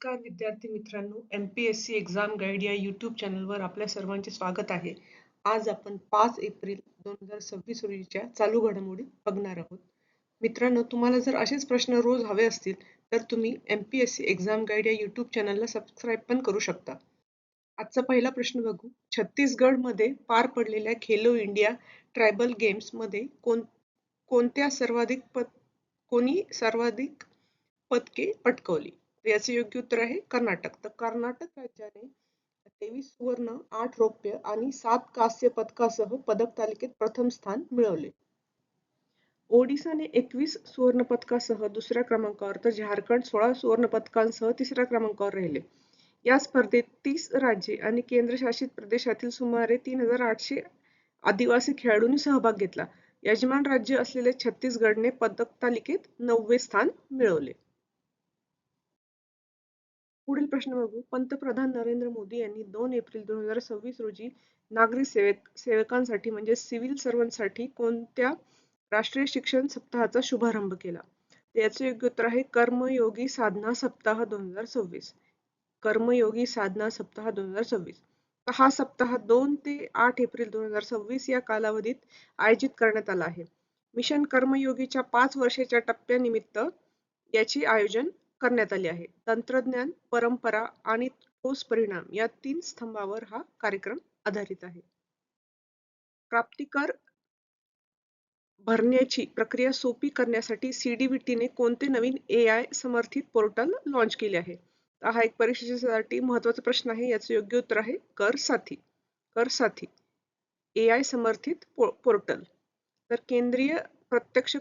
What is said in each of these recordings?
नमस्कार विद्यार्थी मित्रांनो, MPSC एक्झाम गाईड या यूट्यूब चॅनलवर आपल्या सर्वांचे स्वागत आहे. आज आपण 5 एप्रिल 2026 रोजीच्या चालू घडामोडी बघणार आहोत. मित्रांनो, तुम्हाला जर असेच प्रश्न रोज हवे असतील तर तुम्ही MPSC एक्झाम गाईड या यूट्यूब चॅनलला सबस्क्राईब पण करू शकता. आजचा पहिला प्रश्न बघू. छत्तीसगडमध्ये पार पडलेल्या खेलो इंडिया ट्रायबल गेम्समध्ये कोणी सर्वाधिक पदके पटकावली? तर याचे योग्य उत्तर आहे कर्नाटक. तर कर्नाटक राज्याने 23 सुवर्ण, 8 रौप्य आणि 7 कांस्य पदकासह पदक तालिकेत प्रथम स्थान मिळवले. ओडिसाने 21 सुवर्ण पदकासह दुसऱ्या क्रमांकावर तर झारखंड 16 सुवर्ण पदकांसह तिसऱ्या क्रमांकावर राहिले. या स्पर्धेत 30 राज्ये आणि केंद्रशासित प्रदेशातील सुमारे 3800 आदिवासी खेळाडूंनी सहभाग घेतला. यजमान राज्य असलेले छत्तीसगडने पदक तालिकेत 9वे स्थान मिळवले. पुढील प्रश्न बघू. पंतप्रधान नरेंद्र मोदी यांनी 2 एप्रिल 2026 रोजी नागरी सेवकांसाठी म्हणजे सिव्हिल सर्वंटसाठी कोणत्या राष्ट्रीय शिक्षण सप्ताहाचा शुभारंभ केला? याचे योग्य उत्तर आहे कर्मयोगी साधना सप्ताह 2026. कर्मयोगी साधना सप्ताह 2026. हा सप्ताह 2 ते 8 एप्रिल 2026 या कालावधीत आयोजित करण्यात आला आहे. मिशन कर्मयोगीच्या 5 वर्षाच्या टप्प्यानिमित्त याचे आयोजन करण्यात आले आहे. तंत्रज्ञान, परंपरा आणि ठोस परिणाम या 3 स्तंभावर हा कार्यक्रम आधारित आहे. प्राप्तिकर भरण्याची प्रक्रिया सोपी करण्यासाठी CDBTने कोणते नवीन AI समर्थित पोर्टल लॉन्च केले आहे? हा एक परीक्षेसाठी महत्त्वाचा प्रश्न आहे. याचे योग्य उत्तर आहे कर साथी. कर साथी AI समर्थित पोर्टल. तर केंद्रीय प्रत्यक्ष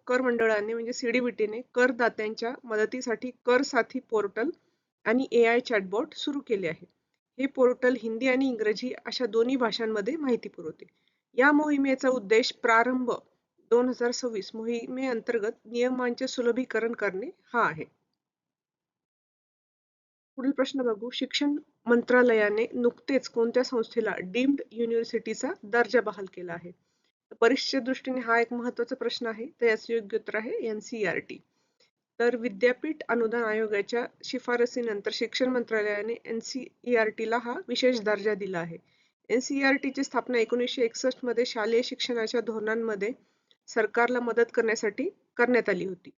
कर मंडळाने म्हणजे CDBTने करदात्यांच्या मदतीसाठी कर साथी पोर्टल आणि AI चॅटबॉट सुरू केले आहे. हे पोर्टल हिंदी आणि इंग्रजी अशा दोन्ही भाषांमध्ये माहिती पुरवते. या मोहिमेचा उद्देश प्रारंभ 2026 मोहिमेअंतर्गत नियमांचे सुलभीकरण करणे हा आहे. पुढील प्रश्न बघू. शिक्षण मंत्रालयाने नुकतेच कोणत्या संस्थेला डीम्ड युनिव्हर्सिटीचा दर्जा बहाल केला आहे? परीक्षेच्या दृष्टीने हा एक महत्त्वाचा प्रश्न आहे. तर याचे योग्य उत्तर आहे NCERT. तर विद्यापीठ अनुदान आयोगाच्या शिफारसीनंतर शिक्षण मंत्रालयाने NCERTला हा विशेष दर्जा दिला आहे. NCERTची स्थापना 1961 मध्ये शालेय शिक्षणाच्या धोरणांमध्ये सरकारला मदत करण्यासाठी करण्यात आली होती.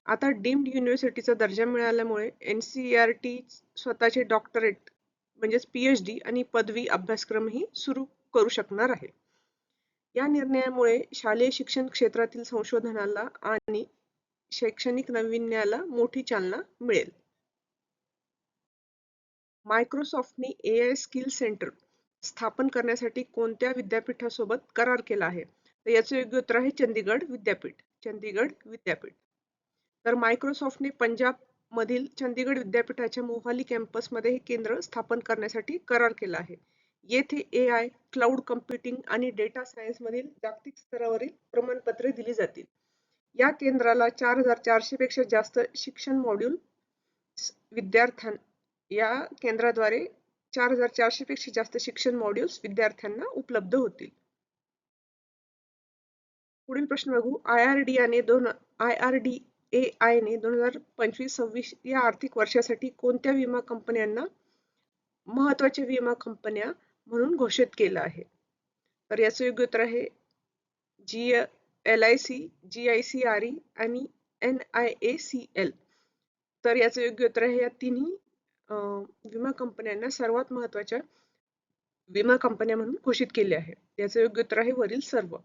आता डीम्ड युनिव्हर्सिटीचा दर्जा मिळाल्यामुळे NCERT स्वतःचे डॉक्टरेट म्हणजेच PhD आणि पदवी अभ्यासक्रमही सुरू करू शकणार आहे. या निर्णयामुळे शालेय शिक्षण क्षेत्रातील संशोधनाला आणि शैक्षणिक नाविन्याला मोठी चालना मिळेल. मायक्रोसॉफ्टने AI स्किल सेंटर स्थापन करण्यासाठी कोणत्या विद्यापीठासोबत करार केला आहे? तर याचे योग्य उत्तर आहे चंदीगड विद्यापीठ. चंदीगड विद्यापीठ. तर मायक्रोसॉफ्टने पंजाब मधील चंदीगड विद्यापीठाच्या मोहाली कॅम्पसमध्ये हे केंद्र स्थापन करण्यासाठी करार केला आहे. येथे AI, क्लाउड कम्प्युटिंग आणि डेटा सायन्स मधील जागतिक स्तरावरील प्रमाणपत्रे दिली जातील. या केंद्राला 4400 पेक्षा जास्त शिक्षण मॉड्यूल या केंद्राद्वारे 4400 पेक्षा जास्त शिक्षण मॉड्यूल्स विद्यार्थ्यांना उपलब्ध होतील. पुढील प्रश्न बघू. IRDAने 2025-26 या आर्थिक वर्षासाठी कोणत्या विमा कंपन्यांना महत्त्वाच्या विमा कंपन्या म्हणून घोषित केलं आहे? तर याचं योग्य उत्तर आहे LIC, GIC-RE आणि NIACL. तर याचं योग्य उत्तर आहे या तिन्ही विमा कंपन्यांना सर्वात महत्त्वाच्या विमा कंपन्या म्हणून घोषित केले आहे. याचं योग्य उत्तर आहे वरील सर्व.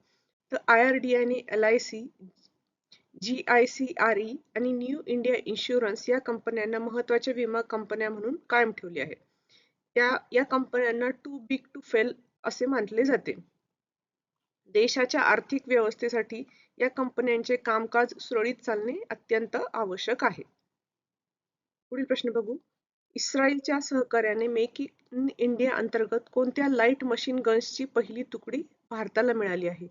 तर IRDAने LIC, GIC-RE आणि न्यू इंडिया इन्शुरन्स या कंपन्यांना महत्त्वाच्या विमा कंपन्या म्हणून कायम ठेवले आहे. या कंपन्यांना टू बिग टू फेल असे मानले जाते. देशाच्या आर्थिक व्यवस्थेसाठी या कंपन्यांचे कामकाज सुरळीत चालणे अत्यंत आवश्यक आहे. पुढील प्रश्न बघू. इस्रायलच्या सहकार्याने मेक इन इंडिया अंतर्गत कोणत्या लाईट मशीन गन्सची पहिली तुकडी भारताला मिळाली आहे?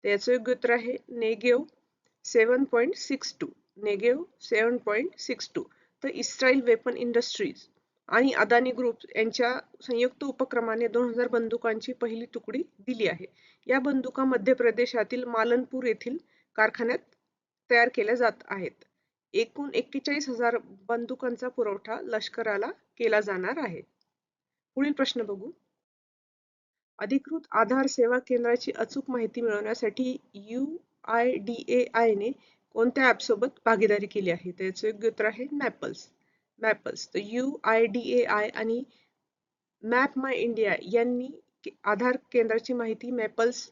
त्याचं योग्य उत्तर आहे नेगेव 7.62. नेगेव 7.62. तर इस्रायल वेपन इंडस्ट्रीज आणि अदानी ग्रुप यांच्या संयुक्त उपक्रमाने 2000 बंदुकांची पहिली तुकडी दिली आहे. या बंदुका मध्य प्रदेशातील मालनपूर येथील कारखान्यात तयार केल्या जात आहेत. एकूण 41,000 बंदुकांचा पुरवठा लष्कराला केला जाणार आहे. पुढील प्रश्न बघू. अधिकृत आधार सेवा केंद्राची अचूक माहिती मिळवण्यासाठी UIDAI ने कोणत्या ॲपसोबत भागीदारी केली आहे? त्याचे योग्य उत्तर आहे मॅपल्स. तर UIDAI आणि मॅप माय इंडिया यांनी आधार केंद्राची माहिती मॅपल्स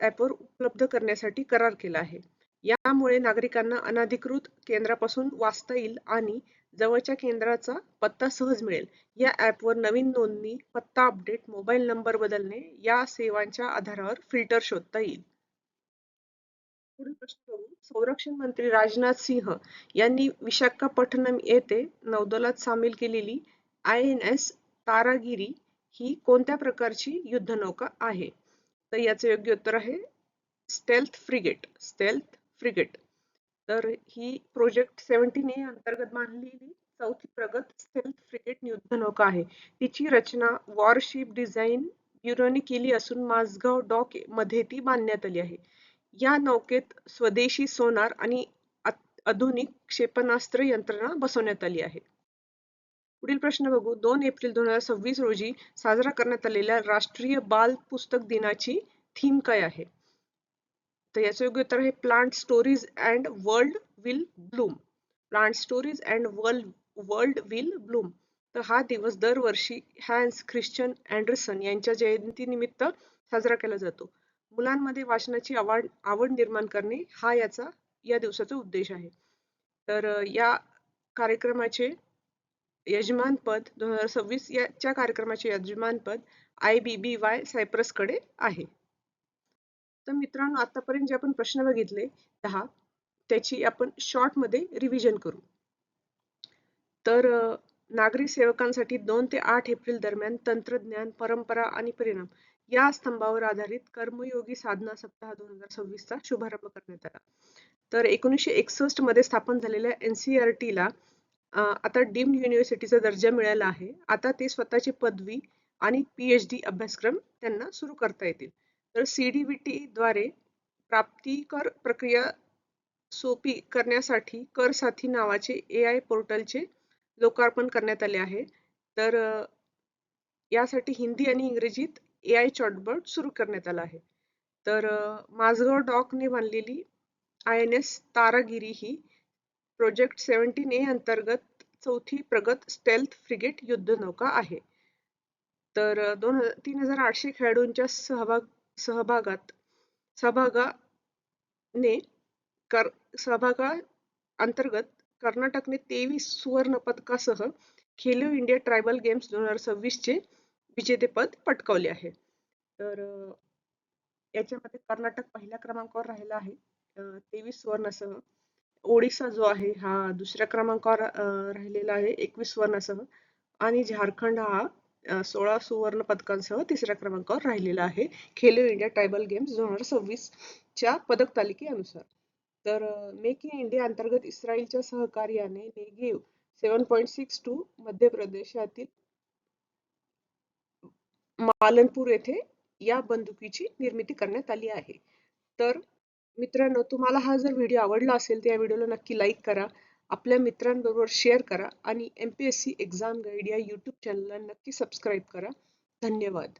ॲपवर उपलब्ध करण्यासाठी करार केला आहे. यामुळे नागरिकांना अनधिकृत केंद्रापासून वाचता येईल आणि जवळच्या केंद्राचा पत्ता सहज मिळेल. या ॲपवर नवीन नोंदणी, पत्ता अपडेट, मोबाईल नंबर बदलणे या सेवांच्या आधारावर फिल्टर शोधता येईल. पुढील प्रश्न बघू. संरक्षण मंत्री राजनाथ सिंह यांनी विशाखापट्टणम येथे नौदलात सामील केलेली INS तारागिरी ही कोणत्या प्रकारची युद्धनौका आहे? तर याचे योग्य उत्तर आहे स्टेल्थ फ्रिगेट. तर ही प्रोजेक्ट 17A अंतर्गत बांधलेली चौथी प्रगत स्टेल्थ फ्रिगेट युद्धनौका आहे. तिची रचना वॉरशिप डिझाईन ब्युरोने केली असून माझगाव डॉक मध्ये ती बांधण्यात आली आहे. या नौकेत स्वदेशी सोनार आणि आधुनिक क्षेपणास्त्र यंत्रणा बसवण्यात आली आहे. पुढील प्रश्न बघू. 2 एप्रिल 2026 रोजी साजरा करण्यात आलेल्या राष्ट्रीय बाल पुस्तक दिनाची थीम काय आहे? तर याचे योग्य उत्तर आहे plant stories and world will Bloom. तर हा दिवस दरवर्षी हॅन्स ख्रिश्चन अँडरसन यांच्या जयंतीनिमित्त साजरा केला जातो. मुलांमध्ये वाचनाची आवड निर्माण करणे हा या दिवसाचा उद्देश आहे. तर या कार्यक्रमाचे यजमानपद 2026 याच्या कार्यक्रमाचे यजमानपद IBBY सायप्रसकडे आहे. तर मित्रांनो, आतापर्यंत जे आपण प्रश्न बघितले 10 त्याची आपण शॉर्टमध्ये रिव्हिजन करू. तर नागरी सेवकांसाठी 2 ते 8 एप्रिल दरम्यान तंत्रज्ञान, परंपरा आणि परिणाम या स्तंभावर आधारित कर्मयोगी साधना सप्ताह 2026 चा शुभारंभ करण्यात आला. तर 1961 मध्ये स्थापन झालेल्या NCERT ला आता डीम्ड युनिव्हर्सिटीचा दर्जा मिळाला आहे. आता ते स्वतःची पदवी आणि PhD अभ्यासक्रम त्यांना सुरू करता येतील. तर CDBT द्वारे प्राप्तिकर प्रक्रिया सोपी करण्यासाठी कर साथी नावाचे AI पोर्टलचे लोकार्पण करण्यात आले आहे. तर यासाठी हिंदी आणि इंग्रजीत AI चॅटबॉट सुरू करण्यात आला आहे. तर माझगाव डॉकने बांधलेली INS तारागिरी ही प्रोजेक्ट 17A अंतर्गत चौथी प्रगत स्टेल्थ फ्रिगेट युद्धनौका आहे. तर 3,800 खेळाडूंच्या सहभागा अंतर्गत कर्नाटकने 23 सुवर्ण पदकासह खेलो इंडिया ट्रायबल गेम्स 2026 चे विजेतेपद पटकावले आहे. तर याच्यामध्ये कर्नाटक पहिल्या क्रमांकावर राहिला आहे 23 सुवर्णासह. ओडिसा जो आहे हा दुसऱ्या क्रमांकावर राहिलेला आहे 21 सुवर्णासह आणि झारखंड हा 16 सुवर्ण पदकांसह तिसऱ्या क्रमांकावर राहिलेला आहे खेलो इंडिया ट्रायबल गेम्स 2026 च्या पदक तालिकेनुसार. तर मेक इन इंडिया अंतर्गत इस्रायलच्या सहकार्याने नेगेव 7.62 मध्य प्रदेशातील मालनपूर येथे या बंदुकीची निर्मिती करण्यात आली आहे. तर मित्रांनो, तुम्हाला हा जर व्हिडिओ आवडला असेल तर या व्हिडिओला नक्की लाईक करा, आपल्या मित्रांबरोबर शेअर करा आणि MPSC एक्झाम गाईड या YouTube चॅनलला नक्की सबस्क्राईब करा. धन्यवाद.